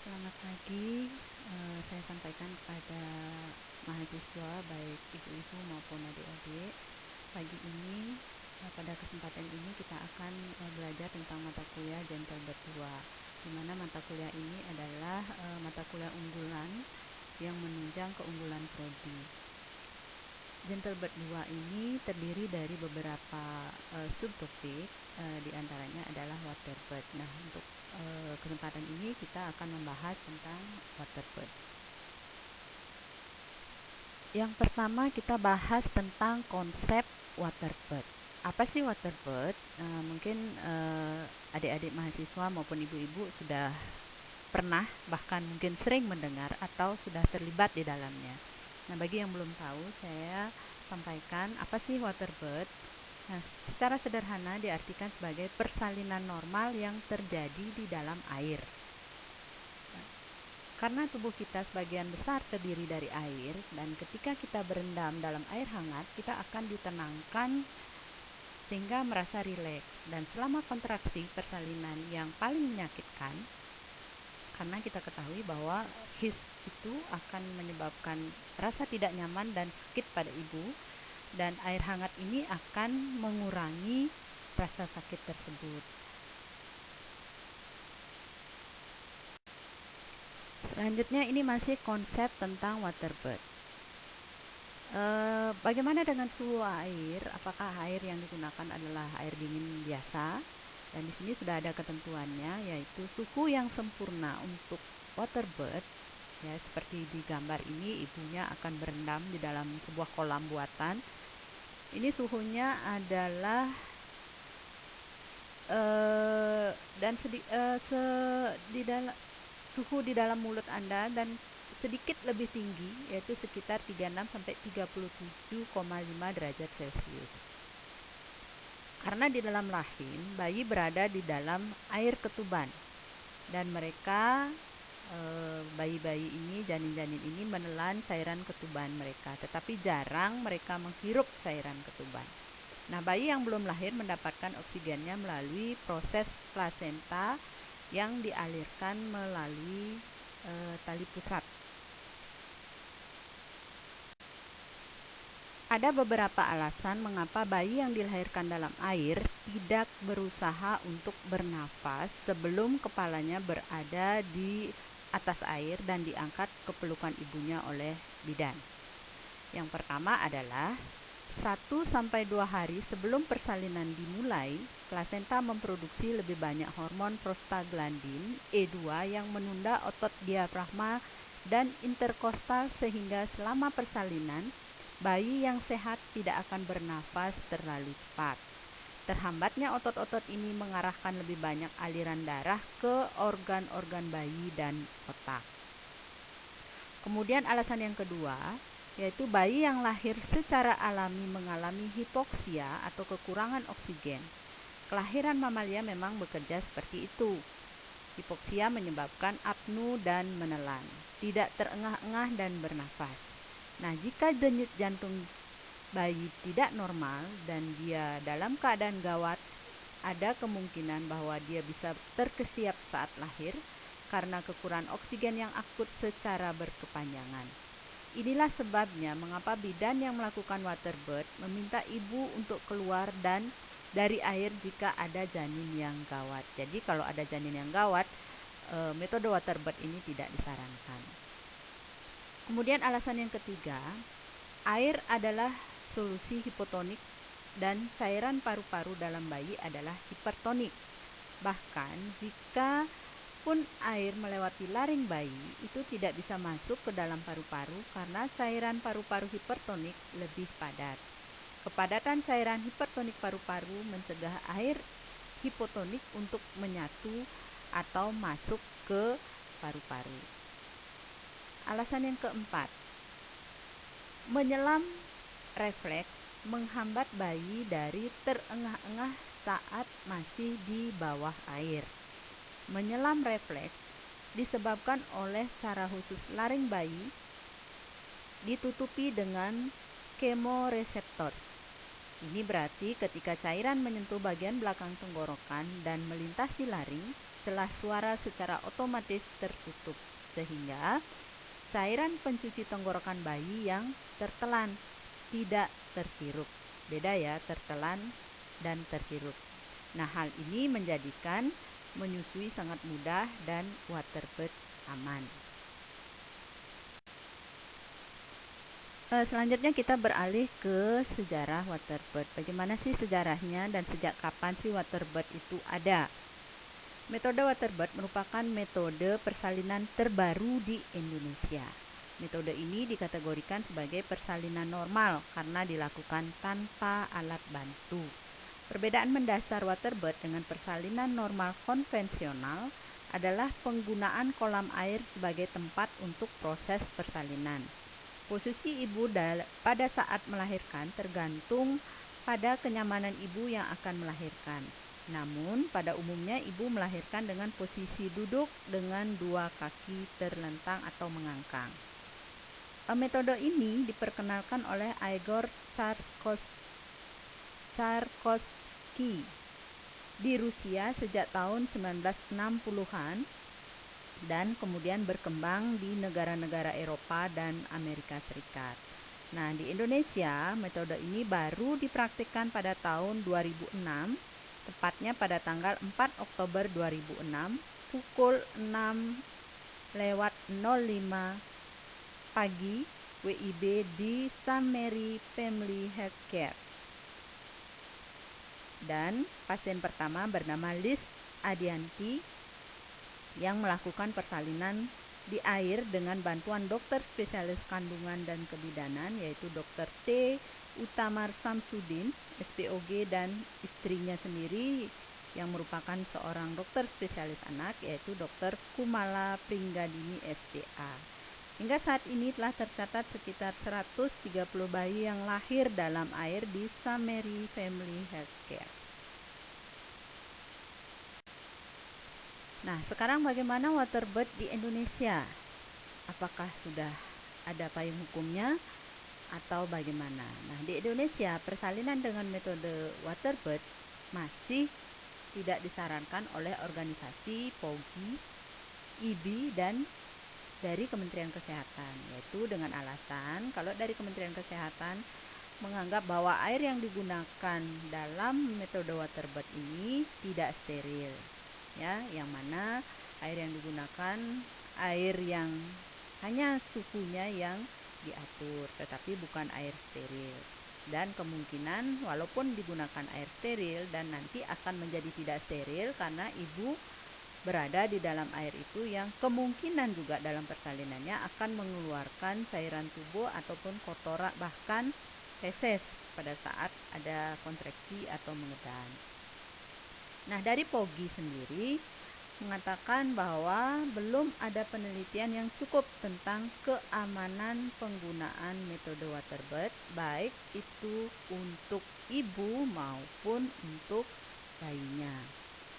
Selamat pagi. Saya sampaikan kepada mahasiswa baik ibu-ibu maupun adik-adik. Pagi ini, pada kesempatan ini kita akan belajar tentang mata kuliah Gentle Bird 2, di mana mata kuliah ini adalah mata kuliah unggulan yang menunjang keunggulan prodi. Gentle Bird 2 ini terdiri dari beberapa subtopik, diantaranya adalah waterbird. Nah, untuk kesempatan ini kita akan membahas tentang waterbird. Yang pertama kita bahas tentang konsep waterbird. Apa sih waterbird? Mungkin adik-adik mahasiswa maupun ibu-ibu sudah pernah bahkan mungkin sering mendengar atau sudah terlibat di dalamnya. Nah, bagi yang belum tahu, saya sampaikan apa sih waterbird. Nah, secara sederhana diartikan sebagai persalinan normal yang terjadi di dalam air. Karena tubuh kita sebagian besar terdiri dari air, dan ketika kita berendam dalam air hangat, kita akan ditenangkan sehingga merasa rileks. Dan selama kontraksi persalinan yang paling menyakitkan, karena kita ketahui bahwa heat itu akan menyebabkan rasa tidak nyaman dan sakit pada ibu, dan air hangat ini akan mengurangi rasa sakit tersebut. Selanjutnya ini masih konsep tentang waterbird. Bagaimana dengan suhu air? Apakah air yang digunakan adalah air dingin biasa? Dan di sini sudah ada ketentuannya, yaitu suhu yang sempurna untuk waterbird. Ya, seperti di gambar ini, ibunya akan berendam di dalam sebuah kolam buatan. Ini suhunya adalah suhu di dalam mulut Anda dan sedikit lebih tinggi, yaitu sekitar 36 sampai 37,5 derajat Celcius. Karena di dalam rahim, bayi berada di dalam air ketuban, dan mereka bayi-bayi ini, janin-janin ini menelan cairan ketuban mereka, tetapi jarang mereka menghirup cairan ketuban. Nah, bayi yang belum lahir mendapatkan oksigennya melalui proses plasenta yang dialirkan melalui tali pusat. Ada beberapa alasan mengapa bayi yang dilahirkan dalam air tidak berusaha untuk bernafas sebelum kepalanya berada di atas air dan diangkat ke pelukan ibunya oleh bidan. Yang pertama adalah 1-2 hari sebelum persalinan dimulai, plasenta memproduksi lebih banyak hormon prostaglandin E2 yang menunda otot diafragma dan interkostal, sehingga selama persalinan bayi yang sehat tidak akan bernafas terlalu cepat. Terhambatnya otot-otot ini mengarahkan lebih banyak aliran darah ke organ-organ bayi dan otak. Kemudian alasan yang kedua, yaitu bayi yang lahir secara alami mengalami hipoksia atau kekurangan oksigen. Kelahiran mamalia memang bekerja seperti itu. Hipoksia menyebabkan apnu dan menelan, tidak terengah-engah dan bernafas. Nah, jika denyut jantung bayi tidak normal dan dia dalam keadaan gawat, ada kemungkinan bahwa dia bisa terkesiap saat lahir karena kekurangan oksigen yang akut secara berkepanjangan. Inilah sebabnya mengapa bidan yang melakukan waterbird meminta ibu untuk keluar dan dari air jika ada janin yang gawat. Jadi kalau ada janin yang gawat, metode waterbird ini tidak disarankan. Kemudian alasan yang ketiga, air adalah solusi hipotonik dan cairan paru-paru dalam bayi adalah hipertonik. Bahkan jika pun air melewati laring bayi, itu tidak bisa masuk ke dalam paru-paru karena cairan paru-paru hipertonik lebih padat. Kepadatan cairan hipertonik paru-paru mencegah air hipotonik untuk menyatu atau masuk ke paru-paru. Alasan yang keempat, menyelam refleks menghambat bayi dari terengah-engah saat masih di bawah air. Menyelam refleks disebabkan oleh cara khusus laring bayi ditutupi dengan kemoreseptor. Ini berarti ketika cairan menyentuh bagian belakang tenggorokan dan melintasi laring, celah suara secara otomatis tertutup, sehingga cairan pencuci tenggorokan bayi yang tertelan tidak terhirup. Beda ya, tertelan dan terhirup. Nah, hal ini menjadikan menyusui sangat mudah dan waterbird aman. Selanjutnya kita beralih ke sejarah waterbird. Bagaimana sih sejarahnya dan sejak kapan sih waterbird itu ada? Metode waterbird merupakan metode persalinan terbaru di Indonesia. Metode ini dikategorikan sebagai persalinan normal karena dilakukan tanpa alat bantu. Perbedaan mendasar waterbird dengan persalinan normal konvensional adalah penggunaan kolam air sebagai tempat untuk proses persalinan. Posisi ibu pada saat melahirkan tergantung pada kenyamanan ibu yang akan melahirkan. Namun, pada umumnya ibu melahirkan dengan posisi duduk dengan dua kaki terlentang atau mengangkang. Metode ini diperkenalkan oleh Igor Tsarkovsky di Rusia sejak tahun 1960-an dan kemudian berkembang di negara-negara Eropa dan Amerika Serikat. Nah, di Indonesia, metode ini baru dipraktikkan pada tahun 2006, tepatnya pada tanggal 4 Oktober 2006, pukul 6:05 pagi WIB di Summary Family Healthcare. Dan pasien pertama bernama Liz Adianti yang melakukan persalinan di air dengan bantuan dokter spesialis kandungan dan kebidanan, yaitu Dr. T. Utamar Samsudin, SPOG, dan istrinya sendiri yang merupakan seorang dokter spesialis anak, yaitu Dr. Kumala Pringgadini SPA. Hingga saat ini telah tercatat sekitar 130 bayi yang lahir dalam air di Summary Family Healthcare. Nah, sekarang bagaimana waterbird di Indonesia? Apakah sudah ada payung hukumnya atau bagaimana? Nah, di Indonesia persalinan dengan metode waterbird masih tidak disarankan oleh organisasi POGI, IBI, dan dari Kementerian Kesehatan, yaitu dengan alasan kalau dari Kementerian Kesehatan menganggap bahwa air yang digunakan dalam metode waterbird ini tidak steril. Ya, yang mana air yang digunakan air yang hanya suhunya yang diatur, tetapi bukan air steril. Dan kemungkinan walaupun digunakan air steril dan nanti akan menjadi tidak steril karena ibu berada di dalam air itu yang kemungkinan juga dalam persalinannya akan mengeluarkan cairan tubuh ataupun kotoran, bahkan feses pada saat ada kontraksi atau mengedan. Nah, dari POGI sendiri mengatakan bahwa belum ada penelitian yang cukup tentang keamanan penggunaan metode waterbird, baik itu untuk ibu maupun untuk bayinya.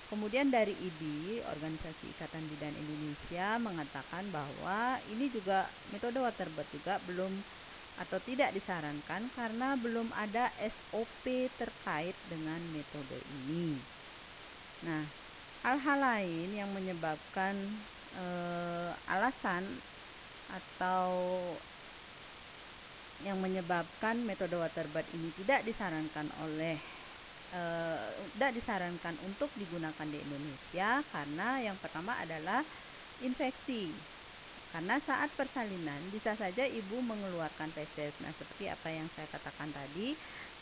Kemudian dari IBI, Organisasi Ikatan Bidan Indonesia, mengatakan bahwa ini juga metode waterbird juga belum atau tidak disarankan karena belum ada SOP terkait dengan metode ini. Nah, hal-hal lain yang menyebabkan alasan atau yang menyebabkan metode waterbird ini tidak disarankan untuk digunakan di Indonesia karena yang pertama adalah infeksi. Karena saat persalinan bisa saja ibu mengeluarkan feses. Nah, seperti apa yang saya katakan tadi,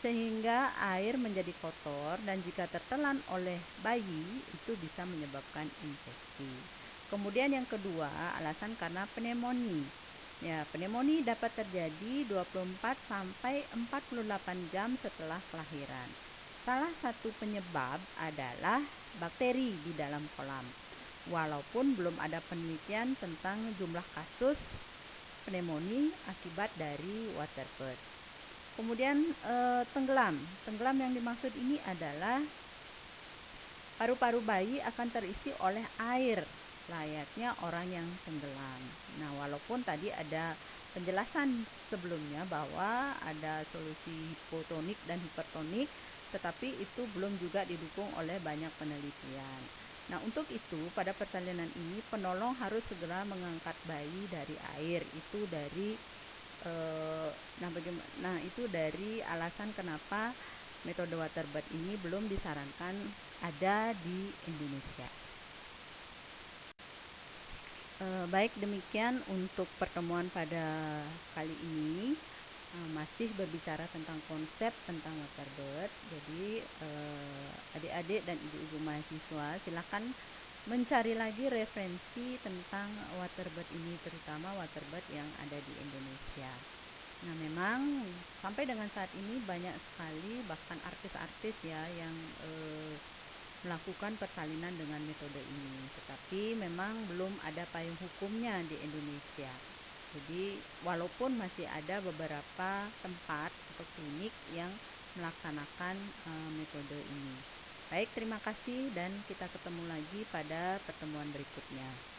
sehingga air menjadi kotor dan jika tertelan oleh bayi itu bisa menyebabkan infeksi. Kemudian yang kedua, alasan karena pneumonia. Ya, pneumonia dapat terjadi 24 sampai 48 jam setelah kelahiran. Salah satu penyebab adalah bakteri di dalam kolam. Walaupun belum ada penelitian tentang jumlah kasus pneumonia akibat dari waterbird. Kemudian tenggelam yang dimaksud ini adalah paru-paru bayi akan terisi oleh air layaknya orang yang tenggelam. Nah, walaupun tadi ada penjelasan sebelumnya bahwa ada solusi hipotonik dan hipertonik, tetapi itu belum juga didukung oleh banyak penelitian. Nah, untuk itu pada persalinan ini penolong harus segera mengangkat bayi dari air. Itu dari itu dari alasan kenapa metode waterbirth ini belum disarankan ada di Indonesia. Baik, demikian untuk pertemuan pada kali ini. Masih berbicara tentang konsep tentang waterbirth. Jadi adik-adik dan ibu-ibu mahasiswa silakan mencari lagi referensi tentang waterbirth ini, terutama waterbirth yang ada di Indonesia. Nah, memang sampai dengan saat ini banyak sekali bahkan artis-artis ya yang melakukan persalinan dengan metode ini, tetapi memang belum ada payung hukumnya di Indonesia. Jadi walaupun masih ada beberapa tempat atau klinik yang melaksanakan metode ini. Baik, terima kasih dan kita ketemu lagi pada pertemuan berikutnya.